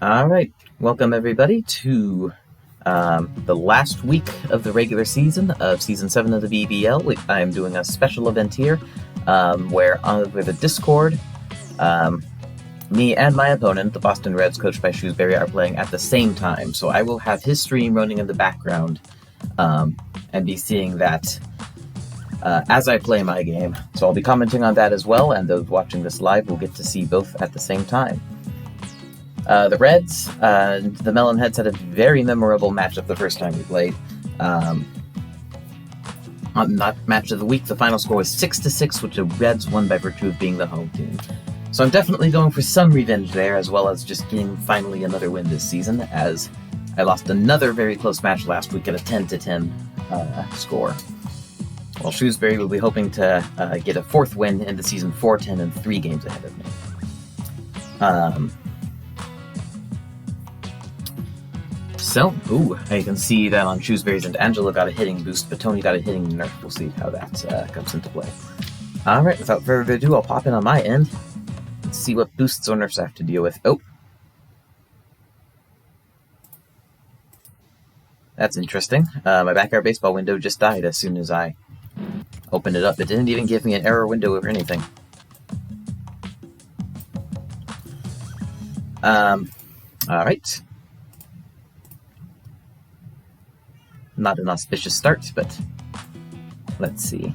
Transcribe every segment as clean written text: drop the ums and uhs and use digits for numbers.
Alright, welcome everybody to the last week of the regular season of Season 7 of the BBL. I am doing a special event here where over the Discord, me and my opponent, the Boston Reds, coached by Shrewsbury, are playing at the same time. So I will have his stream running in the background and be seeing that as I play my game. So I'll be commenting on that as well, and those watching this live will get to see both at the same time. The Reds, the Melonheads had a very memorable matchup the first time we played. On that match of the week, the final score was 6-6, which the Reds won by virtue of being the home team. So I'm definitely going for some revenge there, as well as just getting finally another win this season, as I lost another very close match last week at a 10-10 score. Well, Shrewsbury will be hoping to get a fourth win in the season, 4-10 and 3 games ahead of me. So, I can see that on Shrewsbury's and Angela got a hitting boost, but Tony got a hitting nerf. We'll see how that comes into play. Alright, without further ado, I'll pop in on my end. Let's see what boosts or nerfs I have to deal with. Oh! That's interesting. My backyard baseball window just died as soon as I opened it up. It didn't even give me an error window or anything. Alright. Not an auspicious start, but let's see.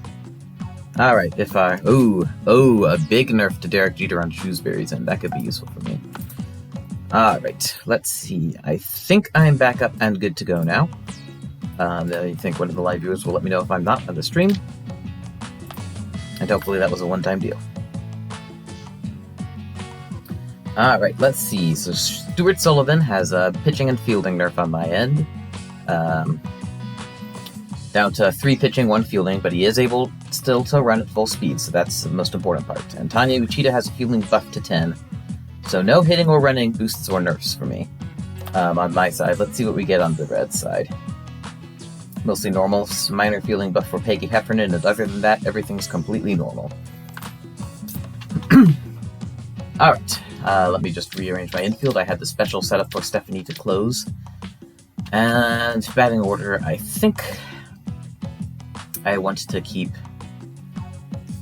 Alright, if I... a big nerf to Derek Jeter on Shrewsbury's end. That could be useful for me. Alright, let's see. I think I'm back up and good to go now. I think one of the live viewers will let me know if I'm not on the stream. And hopefully that was a one-time deal. Alright, let's see. So Stuart Sullivan has a pitching and fielding nerf on my end. Down to 3 pitching, 1 fielding, but he is able still to run at full speed, so that's the most important part. And Tanya Uchida has a fielding buff to 10, so no hitting or running boosts or nerfs for me. On my side, let's see what we get on the Red side. Mostly normal, minor fielding buff for Peggy Heffernan, and other than that, everything's completely normal. Alright, let me just rearrange my infield. I had the special setup for Stephanie to close. And batting order, I think I want to keep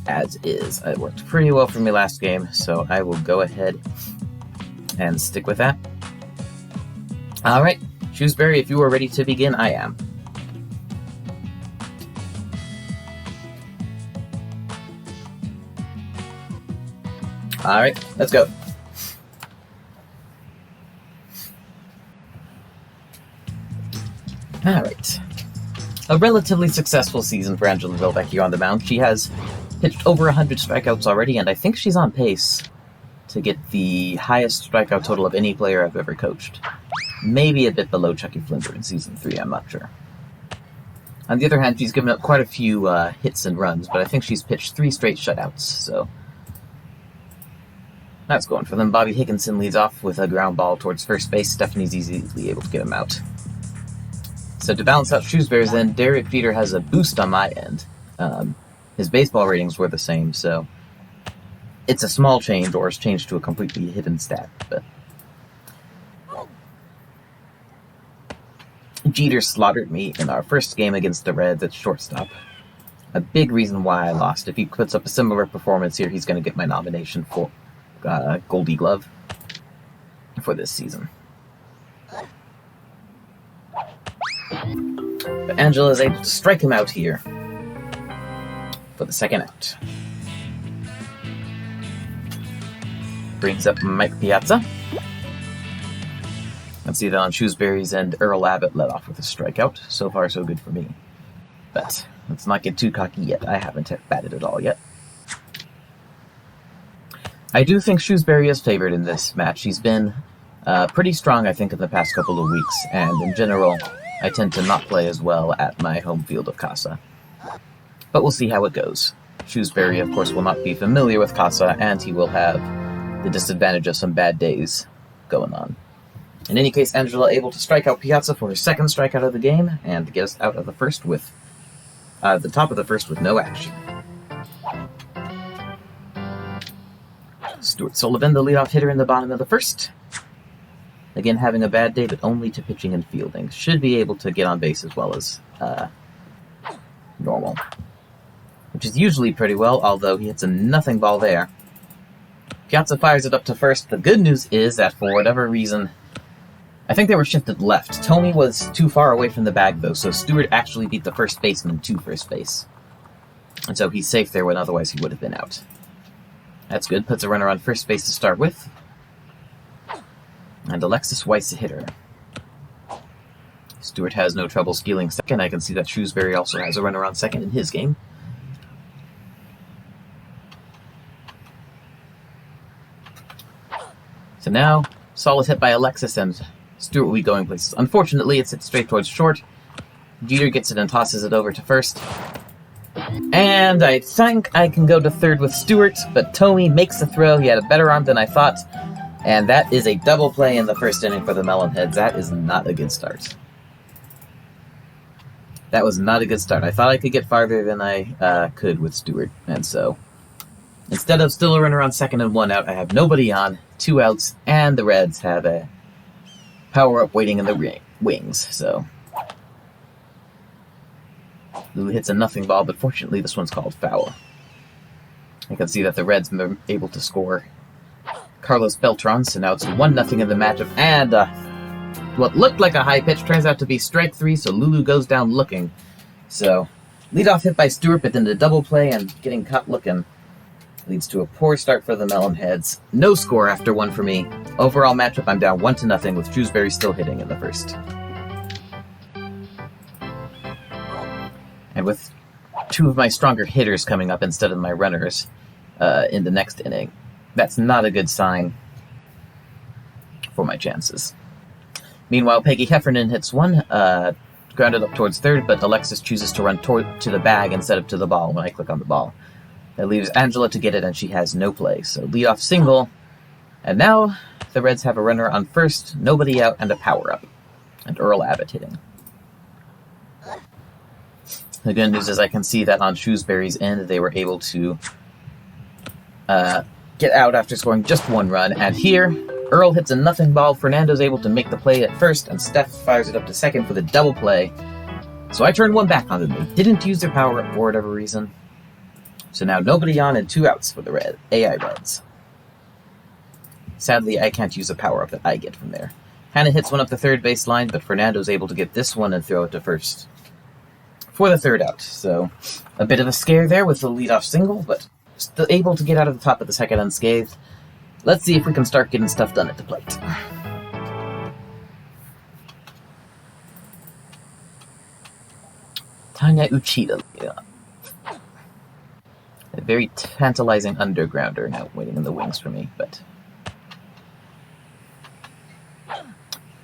as is. It worked pretty well for me last game, so I will go ahead and stick with that. Alright, Shrewsbury, if you are ready to begin, I am. Alright, let's go. Alright. A relatively successful season for Angela Vilbeck here on the mound. She has pitched over 100 strikeouts already, and I think she's on pace to get the highest strikeout total of any player I've ever coached. Maybe a bit below Chucky Flinder in Season 3, I'm not sure. On the other hand, she's given up quite a few hits and runs, but I think she's pitched 3 straight shutouts, so that's going for them. Bobby Higginson leads off with a ground ball towards first base. Stephanie's easily able to get him out. So to balance out Shrewsbury's end, Derek Jeter has a boost on my end. His baseball ratings were the same, so it's a small change, or it's changed to a completely hidden stat. But Jeter slaughtered me in our first game against the Reds at shortstop. A big reason why I lost. If he puts up a similar performance here, he's going to get my nomination for Goldie Glove for this season. But Angela is able to strike him out here for the second out. Brings up Mike Piazza. Let's see that on Shrewsbury's end, Earl Abbott led off with a strikeout. So far, so good for me. But let's not get too cocky yet. I haven't batted it all yet. I do think Shrewsbury is favored in this match. He's been pretty strong, I think, in the past couple of weeks, and in general, I tend to not play as well at my home field of Casa. But we'll see how it goes. Shrewsbury, of course, will not be familiar with Casa, and he will have the disadvantage of some bad days going on. In any case, Angela able to strike out Piazza for her second strikeout of the game, and get us out of the first with the top of the first with no action. Stuart Sullivan, the leadoff hitter in the bottom of the first. Again, having a bad day, but only to pitching and fielding. Should be able to get on base as well as normal. Which is usually pretty well, although he hits a nothing ball there. Piazza fires it up to first. The good news is that for whatever reason, I think they were shifted left. Tommy was too far away from the bag, though, so Stewart actually beat the first baseman to first base. And so he's safe there when otherwise he would have been out. That's good. Puts a runner on first base to start with. And Alexis Weiss a hitter. Stewart has no trouble stealing second. I can see that Shrewsbury also has a runner on second in his game. So now, solid hit by Alexis, and Stewart will be going places. Unfortunately, it's hit straight towards short. Jeter gets it and tosses it over to first. And I think I can go to third with Stewart, but Tommy makes the throw. He had a better arm than I thought. And that is a double play in the first inning for the Melonheads. That is not a good start. That was not a good start. I thought I could get farther than I could with Stewart, and so instead of still a runner on second and one out, I have nobody on, 2 outs, and the Reds have a power-up waiting in the wings, so Lou hits a nothing ball, but fortunately this one's called foul. I can see that the Reds are able to score Carlos Beltran, so now it's 1-0 in the matchup, and what looked like a high pitch turns out to be strike 3, so Lulu goes down looking. So, leadoff hit by Stewart, but then the double play and getting caught looking leads to a poor start for the Melonheads. No score after 1 for me. Overall matchup, I'm down 1-0 with Shrewsbury still hitting in the first. And with 2 of my stronger hitters coming up instead of my runners in the next inning, that's not a good sign for my chances. Meanwhile, Peggy Heffernan hits 1, grounded up towards third, but Alexis chooses to run to the bag instead of to the ball when I click on the ball. That leaves Angela to get it, and she has no play. So leadoff single, and now the Reds have a runner on first, nobody out, and a power-up. And Earl Abbott hitting. The good news is I can see that on Shrewsbury's end, they were able to get out after scoring just 1 run, and here, Earl hits a nothing ball, Fernando's able to make the play at first, and Steph fires it up to second for the double play. So I turned 1 back on them. They didn't use their power-up for whatever reason. So now nobody on and 2 outs for the AI Reds. Sadly, I can't use a power-up that I get from there. Hannah hits 1 up the third base line, but Fernando's able to get this one and throw it to first for the 3rd out. So a bit of a scare there with the leadoff single, but still able to get out of the top of the second unscathed. Let's see if we can start getting stuff done at the plate. Tanya Uchida. A very tantalizing undergrounder now waiting in the wings for me, but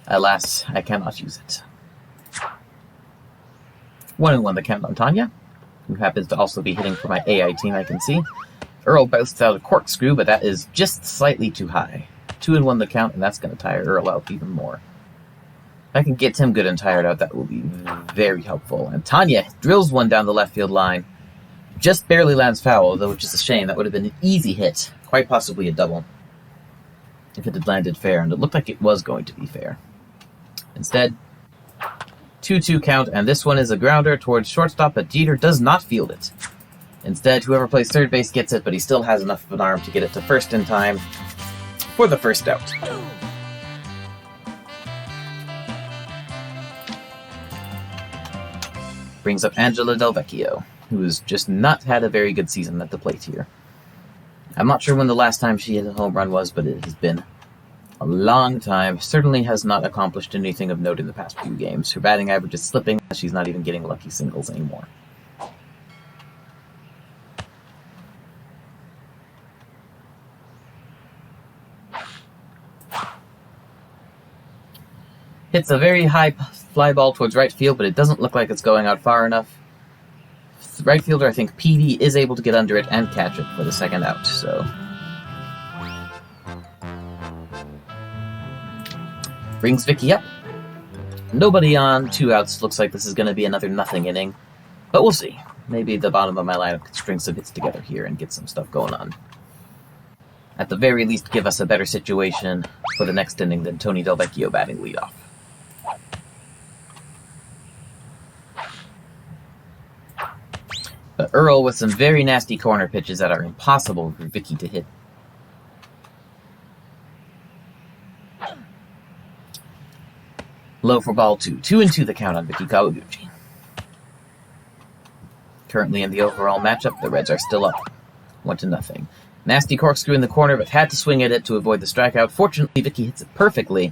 alas, I cannot use it. 1-1 the count on Tanya, who happens to also be hitting for my AI team, I can see. Earl bounced out a corkscrew, but that is just slightly too high. 2-1 the count, and that's going to tire Earl out even more. If I can get him good and tired out, that will be very helpful. And Tanya drills 1 down the left field line. Just barely lands foul, though, which is a shame. That would have been an easy hit, quite possibly a double, if it had landed fair, and it looked like it was going to be fair. Instead, 2-2 count, and this one is a grounder towards shortstop, but Jeter does not field it. Instead, whoever plays third base gets it, but he still has enough of an arm to get it to first in time for the 1st out. Brings up Angela Del Vecchio, who has just not had a very good season at the plate here. I'm not sure when the last time she hit a home run was, but it has been a long time. Certainly has not accomplished anything of note in the past few games. Her batting average is slipping. She's not even getting lucky singles anymore. Hits a very high fly ball towards right field, but it doesn't look like it's going out far enough. The right fielder, I think PD, is able to get under it and catch it for the 2nd out, so brings Vicky up. Nobody on, 2 outs. Looks like this is going to be another nothing inning, but we'll see. Maybe the bottom of my lineup can string some hits together here and get some stuff going on. at the very least give us a better situation for the next inning than Tony Delvecchio batting leadoff. But Earl with some very nasty corner pitches that are impossible for Vicky to hit. Low for ball 2. 2-2 the count on Vicky Kawaguchi. Currently in the overall matchup, the Reds are still up 1-0. Nasty corkscrew in the corner, but had to swing at it to avoid the strikeout. Fortunately, Vicky hits it perfectly.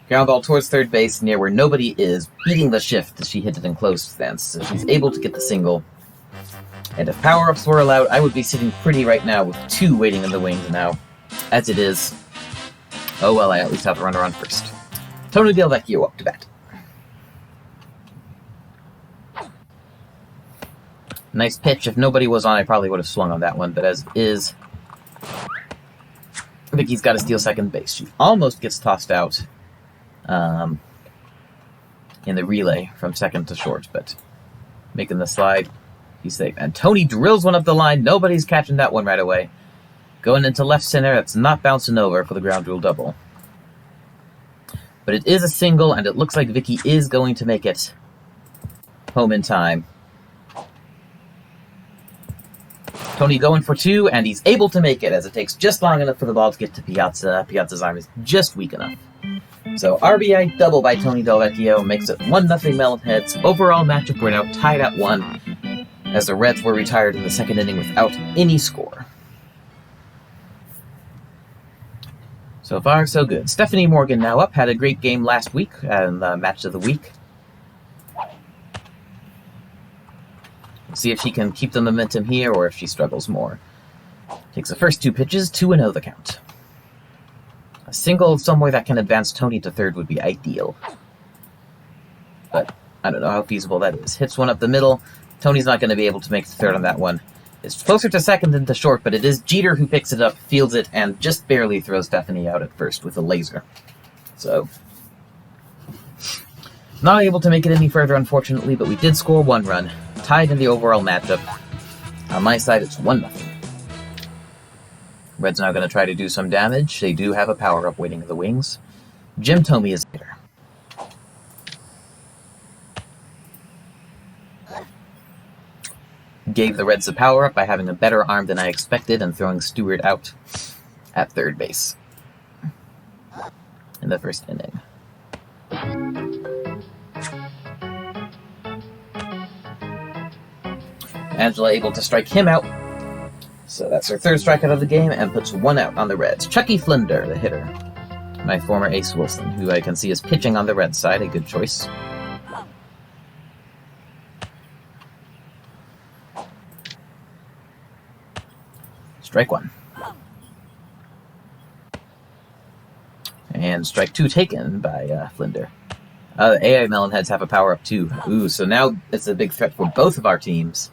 Ground ball towards third base, near where nobody is, beating the shift as she hit it in close stance. So she's able to get the single. And if power-ups were allowed, I would be sitting pretty right now with 2 waiting in the wings now. As it is, oh well, I at least have a runner on first. Tony Delvecchio up to bat. Nice pitch. If nobody was on, I probably would have swung on that one, but as is, Vicky's got to steal second base. She almost gets tossed out in the relay from second to short, but making the slide, he's safe. And Tony drills one up the line. Nobody's catching that one right away. Going into left center. That's not bouncing over for the ground rule double. But it is a single, and it looks like Vicky is going to make it home in time. Tony going for 2, and he's able to make it, as it takes just long enough for the ball to get to Piazza. Piazza's arm is just weak enough. So RBI double by Tony Delvecchio makes it 1-0 Melonheads. Overall matchup, we're now tied at 1, as the Reds were retired in the second inning without any score. So far, so good. Stephanie Morgan now up. Had a great game last week and match of the week. We'll see if she can keep the momentum here or if she struggles more. Takes the first 2 pitches, 2-0 the count. A single somewhere that can advance Tony to third would be ideal. But I don't know how feasible that is. Hits one up the middle. Tony's not going to be able to make the third on that one. It's closer to second than to short, but it is Jeter who picks it up, fields it, and just barely throws Stephanie out at first with a laser. So, not able to make it any further, unfortunately, but we did score 1 run. Tied in the overall matchup. On my side, it's 1-0. Red's now going to try to do some damage. They do have a power-up waiting in the wings. Jim Thome is there. Gave the Reds a power-up by having a better arm than I expected and throwing Stewart out at third base in the first inning. Angela able to strike him out. So that's her third strikeout of the game and puts 1 out on the Reds. Chucky Flinder, the hitter. My former ace Wilson, who I can see is pitching on the Reds side. A good choice. Strike 1. And strike 2 taken by Flinder. The AI Melonheads have a power-up too. Ooh, so now it's a big threat for both of our teams.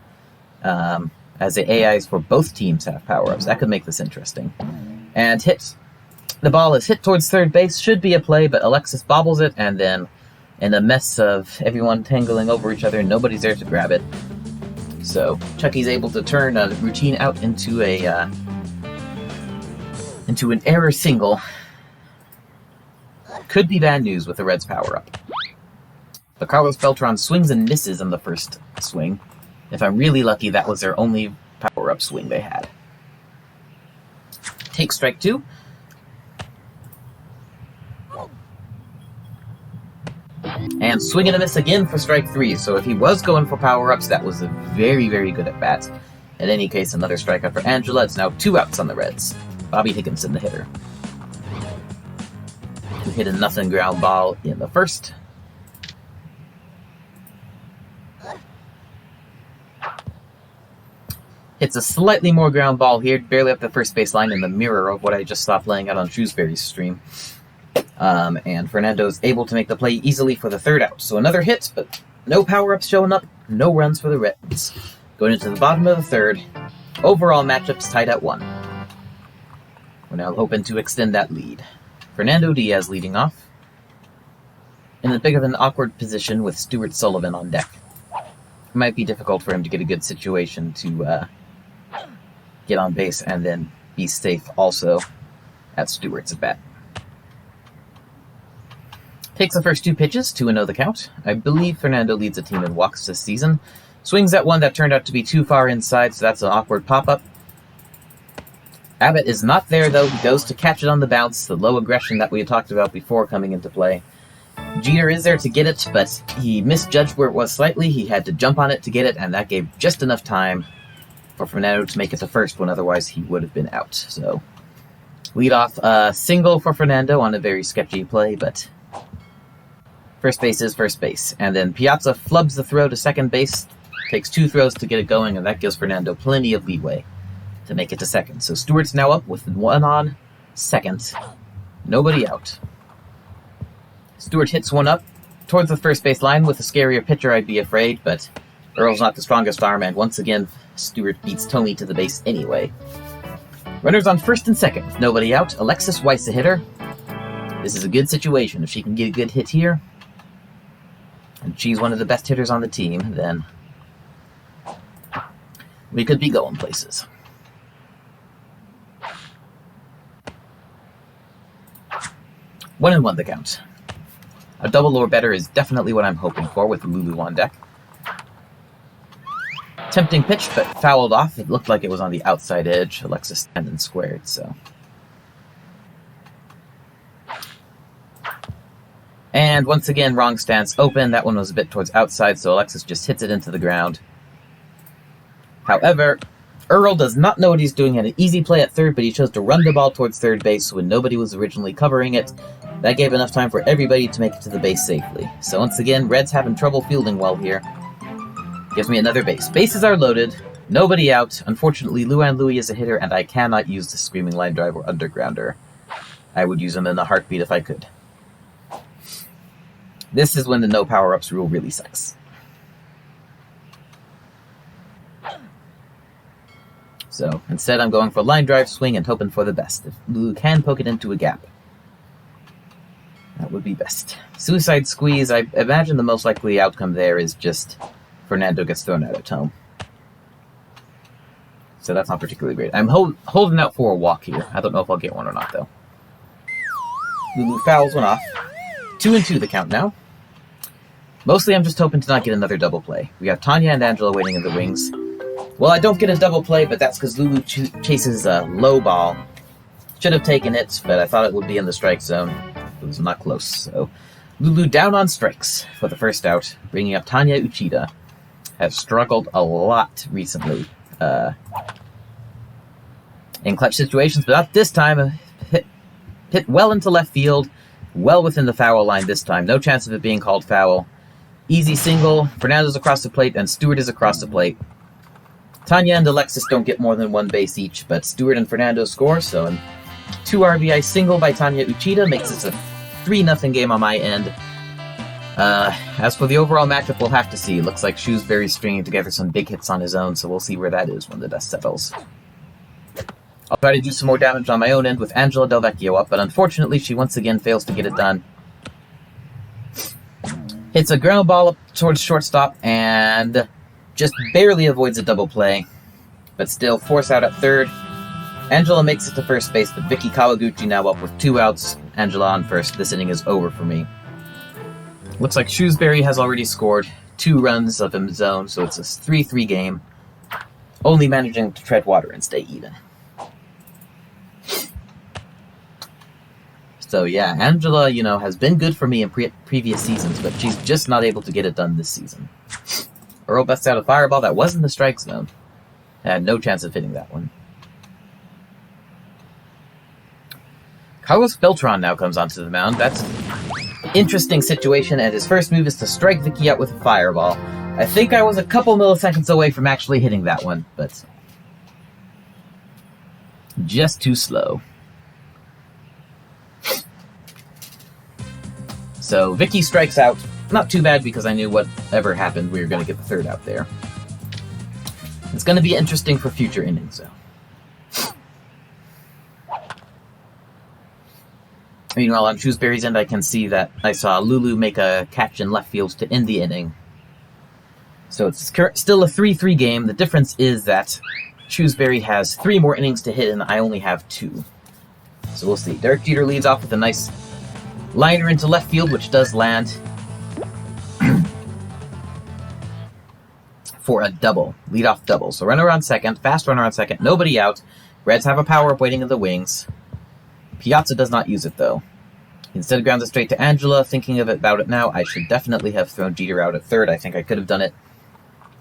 As the AIs for both teams have power-ups. That could make this interesting. And hit. The ball is hit towards third base. Should be a play, but Alexis bobbles it, and then in a mess of everyone tangling over each other, nobody's there to grab it. So Chucky's able to turn a routine out into an error single. Could be bad news with the Reds' power-up. But Carlos Beltran swings and misses on the first swing. If I'm really lucky, that was their only power-up swing they had. Take strike 2. And swing and a miss again for strike 3. So if he was going for power-ups, that was a very, very good at bat. In any case, another strikeout for Angela. It's now 2 outs on the Reds. Bobby Higginson, the hitter, who hit a nothing ground ball in the first. Hits a slightly more ground ball here, barely up the first baseline in the mirror of what I just saw playing out on Shrewsbury's stream. And Fernando's able to make the play easily for the 3rd out. So another hit, but no power-ups showing up, no runs for the Reds. Going into the bottom of the 3rd. Overall matchup's tied at 1. We're now hoping to extend that lead. Fernando Diaz leading off. In a bit of an awkward position with Stuart Sullivan on deck. It might be difficult for him to get a good situation to get on base and then be safe also at Stewart's at bat. Takes the first 2 pitches, 2-0 the count. I believe Fernando leads the team in walks this season. Swings at one that turned out to be too far inside, so that's an awkward pop-up. Abbott is not there, though. He goes to catch it on the bounce, the low aggression that we had talked about before coming into play. Jeter is there to get it, but he misjudged where it was slightly. He had to jump on it to get it, and that gave just enough time for Fernando to make it to first when otherwise he would have been out. So, lead off single for Fernando on a very sketchy play, but first base is first base. And then Piazza flubs the throw to second base, takes 2 throws to get it going, and that gives Fernando plenty of leeway to make it to second. So Stewart's now up with 1 on second. Nobody out. Stewart hits one up towards the first base line. With a scarier pitcher, I'd be afraid, but Earl's not the strongest arm, and once again, Stewart beats Tony to the base anyway. Runners on first and second with nobody out. Alexis Weiss, the hitter. This is a good situation. If she can get a good hit here, and she's one of the best hitters on the team, then we could be going places. 1-1 the count. A double or better is definitely what I'm hoping for with Lulu on deck. Tempting pitch, but fouled off. It looked like it was on the outside edge. Alexis tendon squared, so. And once again, wrong stance open. That one was a bit towards outside, so Alexis just hits it into the ground. However, Earl does not know what he's doing. He had an easy play at third, but he chose to run the ball towards third base when nobody was originally covering it. That gave enough time for everybody to make it to the base safely. So once again, Reds having trouble fielding well here. Gives me another base. Bases are loaded. Nobody out. Unfortunately, Luan Louie is a hitter, and I cannot use the screaming line drive or undergrounder. I would use them in a heartbeat if I could. This is when the no power-ups rule really sucks. So instead, I'm going for line drive swing and hoping for the best. If Lulu can poke it into a gap, that would be best. Suicide squeeze, I imagine the most likely outcome there is just Fernando gets thrown out at home. So that's not particularly great. I'm holding out for a walk here. I don't know if I'll get one or not, though. Lulu fouls one off. 2-2 the count now. Mostly I'm just hoping to not get another double play. We have Tanya and Angela waiting in the wings. Well, I don't get a double play, but that's because Lulu chases a low ball. Should have taken it, but I thought it would be in the strike zone. It was not close, so Lulu down on strikes for the first out, bringing up Tanya Uchida. Has struggled a lot recently in clutch situations, but not this time. Hit well into left field, well within the foul line this time. No chance of it being called foul. Easy single. Fernando's across the plate, and Stewart is across the plate. Tanya and Alexis don't get more than 1 base each, but Stewart and Fernando score, so a 2 RBI single by Tanya Uchida makes this a 3-0 game on my end. As for the overall matchup, we'll have to see. Looks like Shrewsbury's stringing together some big hits on his own, so we'll see where that is when the dust settles. I'll try to do some more damage on my own end with Angela Del Vecchio up, but unfortunately she once again fails to get it done. Hits a ground ball up towards shortstop and just barely avoids a double play, but still force out at third. Angela makes it to first base, but Vicky Kawaguchi now up with 2 outs. Angela on first. This inning is over for me. Looks like Shrewsbury has already scored 2 runs of his own, so it's a 3-3 game. Only managing to tread water and stay even. So yeah, Angela, has been good for me in previous seasons, but she's just not able to get it done this season. Earl busts out a fireball that was in the strike zone. Had no chance of hitting that one. Carlos Beltran now comes onto the mound. That's an interesting situation, and his first move is to strike Vicky out with a fireball. I think I was a couple milliseconds away from actually hitting that one, but just too slow. So Vicky strikes out. Not too bad because I knew whatever happened, we were going to get the third out there. It's going to be interesting for future innings, though. Meanwhile, on Shrewsbury's end, I can see that I saw Lulu make a catch in left field to end the inning. So it's still a 3-3 game. The difference is that Shrewsbury has 3 more innings to hit, and I only have 2. So we'll see. Derek Jeter leads off with a nice liner into left field, which does land for a double, leadoff double. So runner on second, fast runner on second, nobody out. Reds have a power-up waiting in the wings. Piazza does not use it, though. Instead grounds it straight to Angela. Thinking about it now, I should definitely have thrown Jeter out at third. I think I could have done it.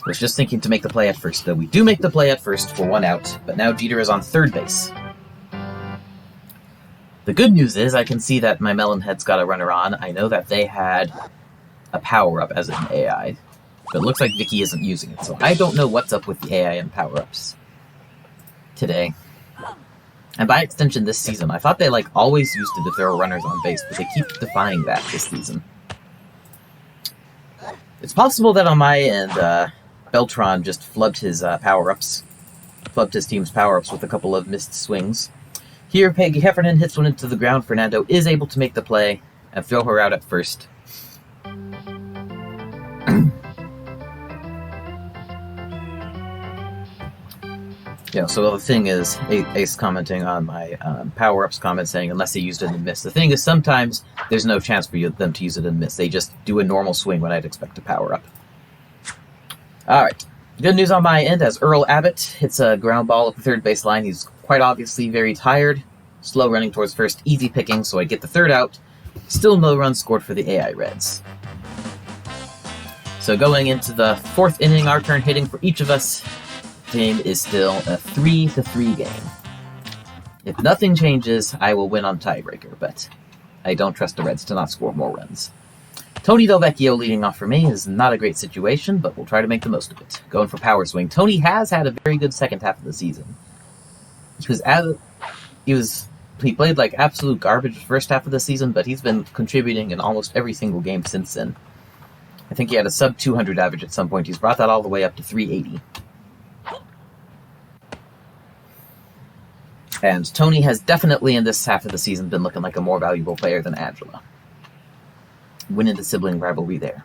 I was just thinking to make the play at first, though. We do make the play at first for 1 out, but now Jeter is on third base. The good news is I can see that my Melonhead's got a runner on. I know that they had a power-up as an AI, but it looks like Vicky isn't using it, so I don't know what's up with the AI and power-ups today. And by extension this season. I thought they always used it if there were runners on base, but they keep defying that this season. It's possible that on my end, Beltran just flubbed his power-ups. Flubbed his team's power-ups with a couple of missed swings. Here, Peggy Heffernan hits one into the ground. Fernando is able to make the play and throw her out at first. So the thing is, Ace commenting on my power-ups comment saying, unless they used it and missed. The thing is, sometimes there's no chance for them to use it and miss. They just do a normal swing when I'd expect to power-up. Alright. Good news on my end, as Earl Abbott hits a ground ball up the third base line. He's quite obviously very tired. Slow running towards first, easy picking, so I get the third out. Still no runs scored for the AI Reds. So going into the 4th inning, our turn hitting for each of us. Game is still a 3-3 game. If nothing changes, I will win on tiebreaker, but I don't trust the Reds to not score more runs. Tony Del Vecchio leading off for me is not a great situation, but we'll try to make the most of it. Going for power swing. Tony has had a very good second half of the season. He played like absolute garbage the first half of the season, but he's been contributing in almost every single game since then. I think he had a sub 200 average at some point. He's brought that all the way up to 380. And Tony has definitely in this half of the season been looking like a more valuable player than Angela. Winning the sibling rivalry there.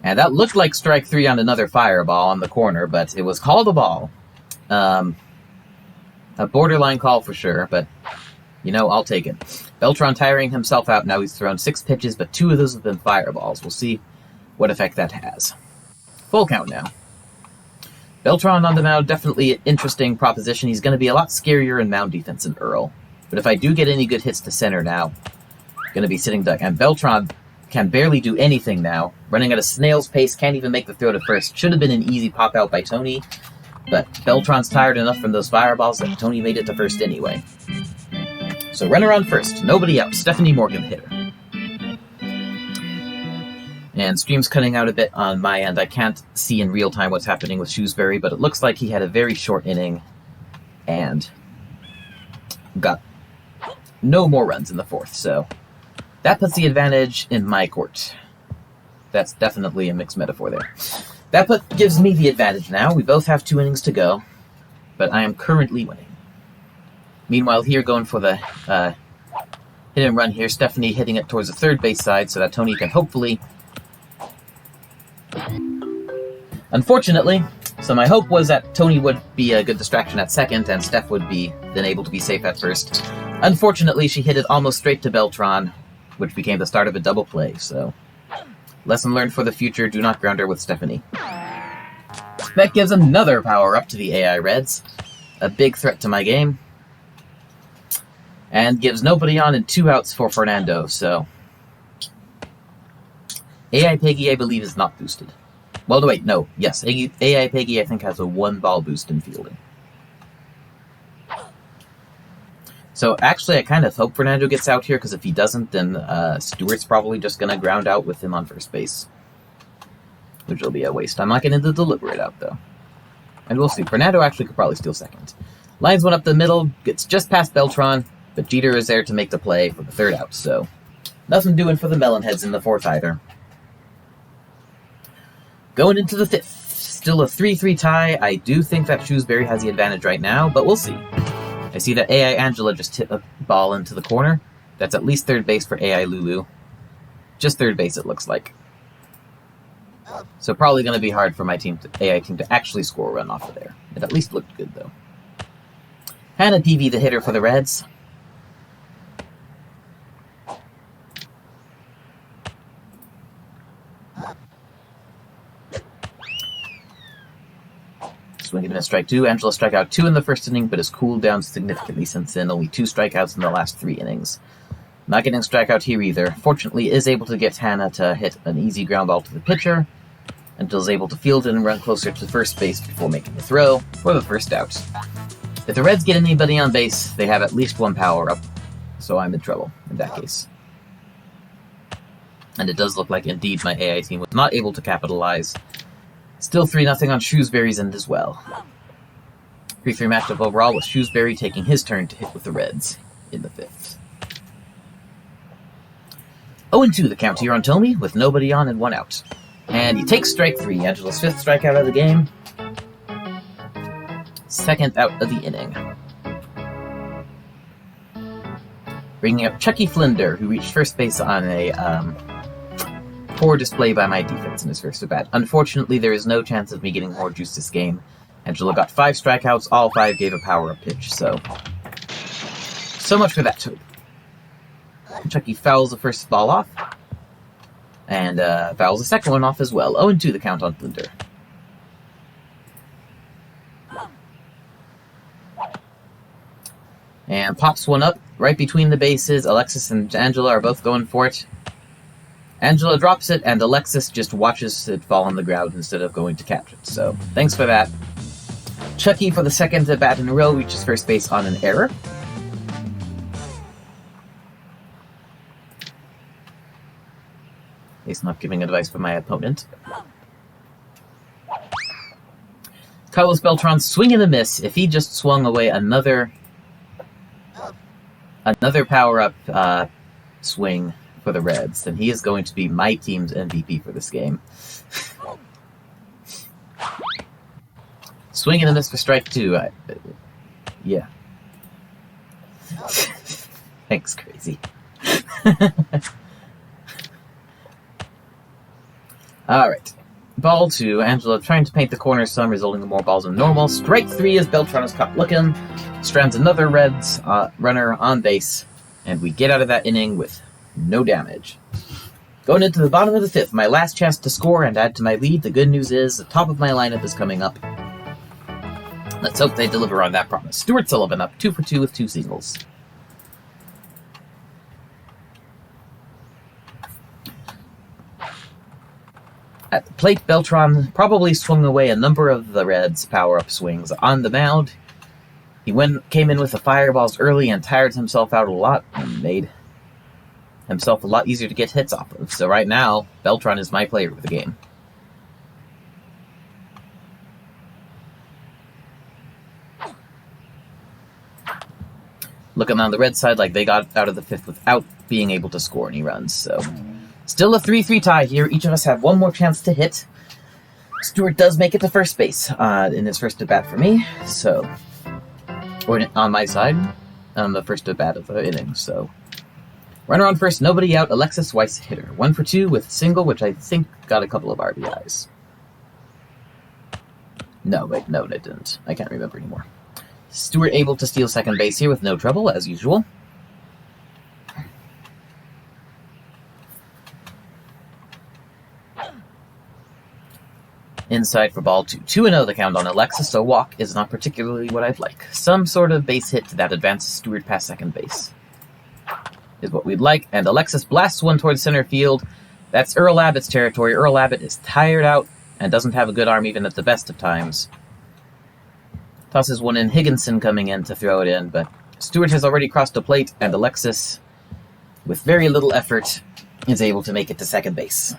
And that looked like strike 3 on another fireball on the corner, but it was called a ball. A borderline call for sure, but, I'll take it. Beltran tiring himself out. Now he's thrown 6 pitches, but 2 of those have been fireballs. We'll see what effect that has. Full count now. Beltran on the mound, definitely an interesting proposition. He's going to be a lot scarier in mound defense than Earl. But if I do get any good hits to center now, going to be sitting duck. And Beltran can barely do anything now. Running at a snail's pace, can't even make the throw to first. Should have been an easy pop out by Tony. But Beltran's tired enough from those fireballs that Tony made it to first anyway. So runner on first, nobody out. Stephanie Morgan the hitter. And stream's cutting out a bit on my end. I can't see in real time what's happening with Shrewsbury, but it looks like he had a very short inning and got no more runs in the 4th. So that puts the advantage in my court. That's definitely a mixed metaphor there. That gives me the advantage now. We both have 2 innings to go, but I am currently winning. Meanwhile, here going for the hit and run here. Stephanie hitting it towards the third base side so that Tony can hopefully... Unfortunately, so my hope was that Tony would be a good distraction at second and Steph would be then able to be safe at first. Unfortunately, she hit it almost straight to Beltran, which became the start of a double play, so... Lesson learned for the future, do not ground her with Stephanie. That gives another power-up to the AI Reds. A big threat to my game. And gives nobody on and 2 outs for Fernando, so... AI Peggy, I believe, is not boosted. Well, wait, no. Yes, AI Peggy, I think, has a 1-ball boost in fielding. So, actually, I kind of hope Fernando gets out here, because if he doesn't, then Stewart's probably just going to ground out with him on first base. Which will be a waste. I'm not going to deliver it out, though. And we'll see. Fernando actually could probably steal second. Lines one up the middle, gets just past Beltran, but Jeter is there to make the play for the 3rd out, so... Nothing doing for the Melonheads in the 4th either. Going into the 5th, still a 3-3 tie. I do think that Shrewsbury has the advantage right now, but we'll see. I see that AI Angela just hit a ball into the corner. That's at least third base for AI Lulu. Just third base, it looks like. So probably going to be hard for my AI team to actually score a run off of there. It at least looked good, though. Hannah PV the hitter for the Reds. Swing and a miss, strike 2. Angela struck out 2 in the first inning, but has cooled down significantly since then. Only 2 strikeouts in the last 3 innings. Not getting a strikeout here either. Fortunately, is able to get Hannah to hit an easy ground ball to the pitcher, until is able to field it and run closer to first base before making the throw for the first out. If the Reds get anybody on base, they have at least 1 power-up, so I'm in trouble in that case. And it does look like, indeed, my AI team was not able to capitalize. Still 3-0 on Shrewsbury's end as well. 3-3 matchup overall, with Shrewsbury taking his turn to hit with the Reds in the 5th. 0-2 the count here on Tommy, with nobody on and 1 out. And he takes strike 3, Angela's 5th strikeout of the game. 2nd out of the inning. Bringing up Chucky Flinder, who reached first base on a poor display by my defense in his first at-bat. Unfortunately, there is no chance of me getting more juice this game. Angela got 5 strikeouts, all 5 gave a power-up pitch, so much for that too. Chucky fouls the first ball off, and fouls the second one off as well. 0-2 the count on Flinder. And pops one up right between the bases. Alexis and Angela are both going for it. Angela drops it, and Alexis just watches it fall on the ground instead of going to catch it. So, thanks for that. Chucky, for the 2nd at bat in a row, reaches first base on an error. He's not giving advice for my opponent. Carlos Beltran swing and a miss. If he just swung away another power-up swing for the Reds, then he is going to be my team's MVP for this game. Swing and a miss for strike 2. Yeah. Thanks, crazy. Alright. Ball 2. Angela trying to paint the corner some, resulting in more balls than normal. Strike 3 as Beltran is caught looking. Strands another Reds runner on base. And we get out of that inning with no damage. Going into the bottom of the 5th, my last chance to score and add to my lead. The good news is the top of my lineup is coming up. Let's hope they deliver on that promise. Stuart Sullivan up 2 for 2 with 2 singles. At the plate, Beltran probably swung away a number of the Reds' power-up swings. On the mound, he came in with the fireballs early and tired himself out a lot and made himself a lot easier to get hits off of. So right now, Beltran is my player of the game. Looking on the Red side like they got out of the 5th without being able to score any runs, so still a 3-3 tie here. Each of us have 1 more chance to hit. Stuart does make it to first base in his first at-bat for me, so... Or on my side, on the first at-bat of the inning, so... Runner on first, nobody out. Alexis Weiss hitter. 1 for 2 with single, which I think got a couple of RBIs. No, wait, no, it didn't. I can't remember anymore. Stuart able to steal second base here with no trouble, as usual. Inside for ball 2. 2-0 the count on Alexis, so walk is not particularly what I'd like. Some sort of base hit that advances Stuart past second base is what we'd like, and Alexis blasts one towards center field. That's Earl Abbott's territory. Earl Abbott is tired out and doesn't have a good arm even at the best of times. Tosses one in, Higginson coming in to throw it in, but Stuart has already crossed the plate, and Alexis, with very little effort, is able to make it to second base.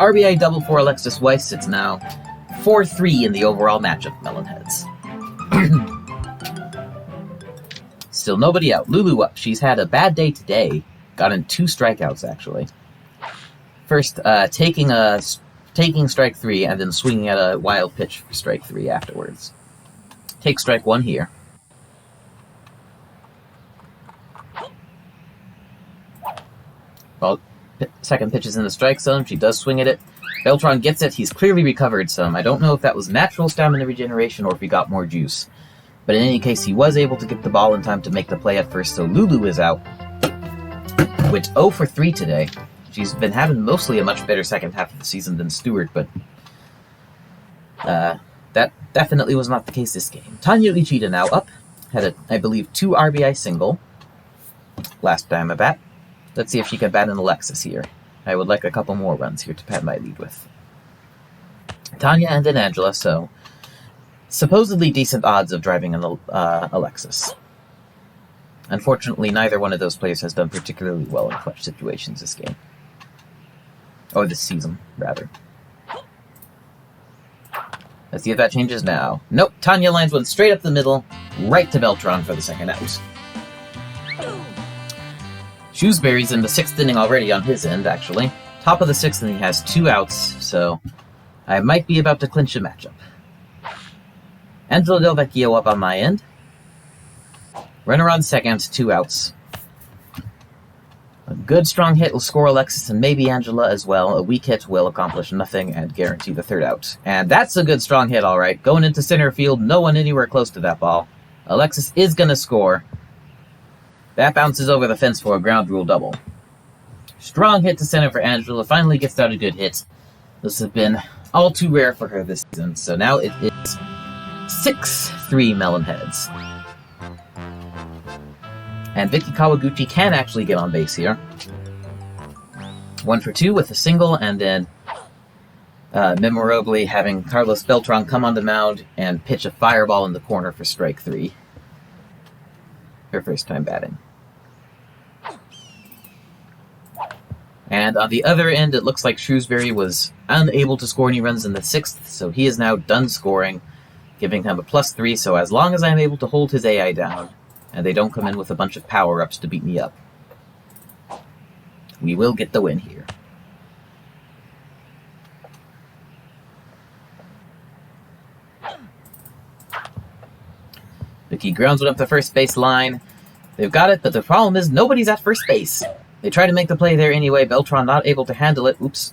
RBI double for Alexis Weiss. It's now 4-3 in the overall matchup, Melonheads. Still nobody out. Lulu up. She's had a bad day today. Got in 2 strikeouts, actually. First, taking strike 3 and then swinging at a wild pitch for strike 3 afterwards. Take strike 1 here. Ball second pitch is in the strike zone. She does swing at it. Beltran gets it. He's clearly recovered some. I don't know if that was natural stamina regeneration or if he got more juice. But in any case, he was able to get the ball in time to make the play at first, so Lulu is out. Went 0 for 3 today. She's been having mostly a much better second half of the season than Stewart, but that definitely was not the case this game. Tanya Uchida now up. Had a, I believe, 2 RBI single last time I bat. Let's see if she can bat an Alexis here. I would like a couple more runs here to pad my lead with. Tanya and an Angela, so supposedly decent odds of driving an Alexis. Unfortunately, neither one of those players has done particularly well in clutch situations this game. Or this season, rather. Let's see if that changes now. Nope, Tanya lines one straight up the middle, right to Beltran for the second out. Shrewsbury's in the 6th inning already on his end, actually. Top of the 6th, and he has 2 outs, so I might be about to clinch a matchup. Angela Del Vecchio up on my end. Runner on second, 2 outs. A good strong hit will score Alexis and maybe Angela as well. A weak hit will accomplish nothing and guarantee the 3rd out. And that's a good strong hit, all right. Going into center field, no one anywhere close to that ball. Alexis is going to score. That bounces over the fence for a ground rule double. Strong hit to center for Angela. Finally gets out a good hit. This has been all too rare for her this season. So now it is 6-3 Melonheads. And Vicky Kawaguchi can actually get on base here. 1 for 2 with a single, and then memorably having Carlos Beltran come on the mound and pitch a fireball in the corner for strike 3. Her first time batting. And on the other end, it looks like Shrewsbury was unable to score any runs in the 6th, so he is now done scoring, giving him a +3, so as long as I'm able to hold his AI down, and they don't come in with a bunch of power-ups to beat me up, we will get the win here. Vicky grounds it up the first base line. They've got it, but the problem is nobody's at first base. They try to make the play there anyway. Beltran not able to handle it. Oops.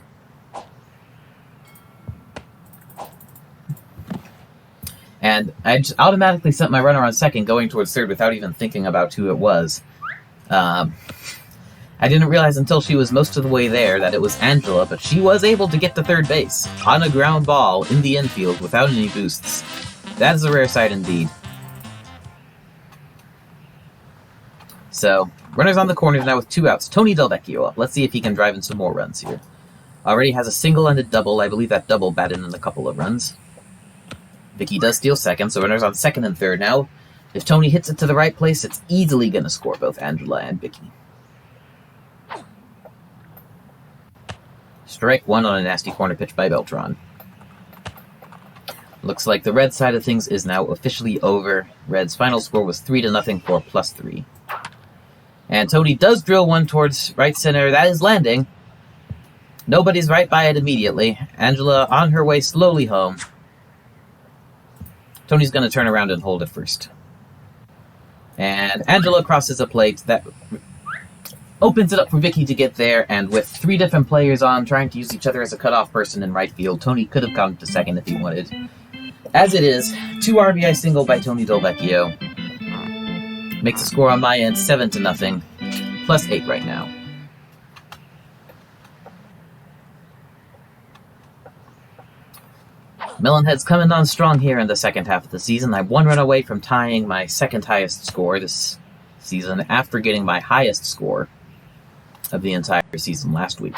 And I just automatically sent my runner on second going towards third without even thinking about who it was. I didn't realize until she was most of the way there that it was Angela, but she was able to get to third base on a ground ball in the infield without any boosts. That is a rare sight indeed. So, runners on the corners now with 2 outs. Tony Del Vecchio up. Let's see if he can drive in some more runs here. Already has a single and a double. I believe that double batted in a couple of runs. Vicky does steal second, so runners on second and third now. If Tony hits it to the right place, it's easily going to score both Angela and Vicky. Strike 1 on a nasty corner pitch by Beltran. Looks like the Red side of things is now officially over. Red's final score was 3-0 for +3. And Tony does drill one towards right center. That is landing. Nobody's right by it immediately. Angela on her way slowly home. Tony's going to turn around and hold it first. And Angela crosses a plate. That opens it up for Vicky to get there. And with 3 different players on, trying to use each other as a cutoff person in right field, Tony could have gone to second if he wanted. As it is, 2 RBI single by Tony Del Vecchio. Makes the score on my end 7-0, +8 right now. Melonhead's coming on strong here in the second half of the season. I'm 1 run away from tying my second highest score this season after getting my highest score of the entire season last week.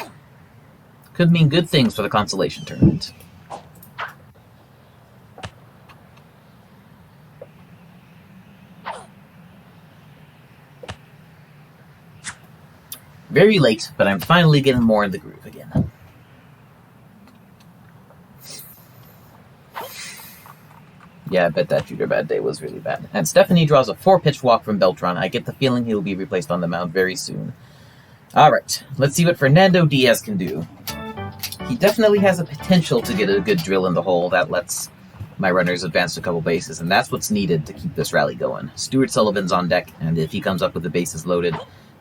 Could mean good things for the consolation tournament. Very late, but I'm finally getting more in the groove again. Yeah, I bet that Junior Bad Day was really bad. And Stephanie draws a 4-pitch walk from Beltran. I get the feeling he'll be replaced on the mound very soon. Alright, let's see what Fernando Diaz can do. He definitely has a potential to get a good drill in the hole that lets my runners advance a couple bases, and that's what's needed to keep this rally going. Stuart Sullivan's on deck, and if he comes up with the bases loaded,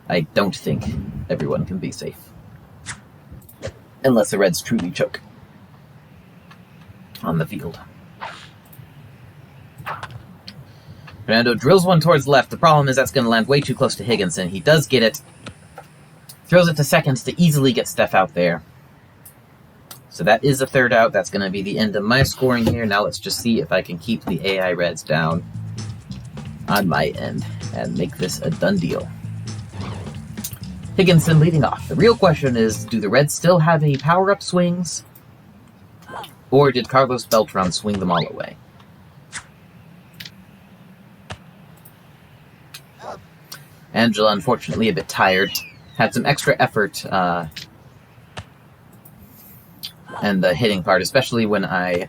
I don't think everyone can be safe. unless the Reds truly choke on the field. Fernando drills one towards left. The problem is that's going to land way too close to Higginson. He does get it. Throws it to second to easily get Steph out there. So that is a third out. That's going to be the end of my scoring here. Now let's just see if I can keep the AI Reds down on my end and make this a done deal. Higginson leading off. The real question is, do the Reds still have any power-up swings? Or did Carlos Beltran swing them all away? Angela, unfortunately, a bit tired. Had some extra effort and the hitting part, especially when I,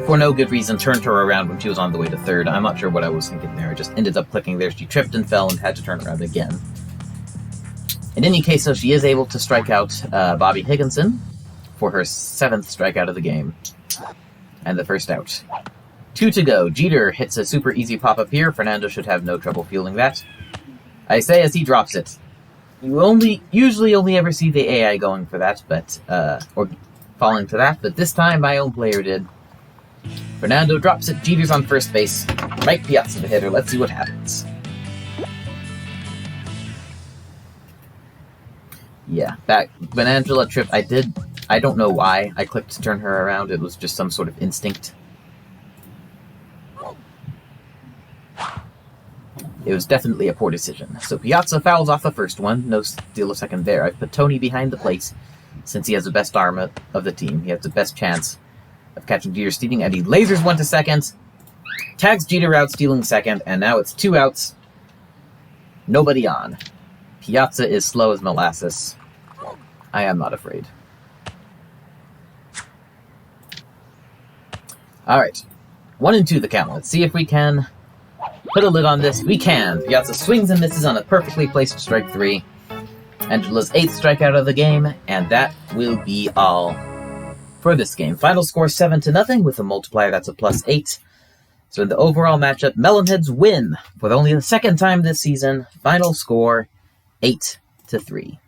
for no good reason, turned her around when she was on the way to third. I'm not sure what I was thinking there. I just ended up clicking there. She tripped and fell and had to turn around again. In any case, though, she is able to strike out Bobby Higginson for her 7th strikeout of the game. And the first out. 2 to go. Jeter hits a super easy pop-up here. Fernando should have no trouble fielding that. I say as he drops it. You usually only ever see the AI going for that, but or falling to that, but this time my own player did. Fernando drops it. Jeter's on first base. Mike Piazza the hitter. Let's see what happens. Yeah, that when Angela tripped, I don't know why I clicked to turn her around. It was just some sort of instinct. It was definitely a poor decision. So Piazza fouls off the first one. No steal a second there. I've put Tony behind the plate since he has the best arm of the team. He has the best chance of catching Jeter stealing, and he lasers one to second. Tags Jeter out, stealing second, and now it's 2 outs. Nobody on. Piazza is slow as molasses. I am not afraid. Alright. 1 and 2 the count. Let's see if we can put a lid on this. We can. Piazza swings and misses on a perfectly placed strike 3. Angela's 8th strikeout of the game, and that will be all for this game. Final score 7-0 with a multiplier that's a +8. So in the overall matchup, Melonheads win for only the 2nd time this season. Final score 8-3.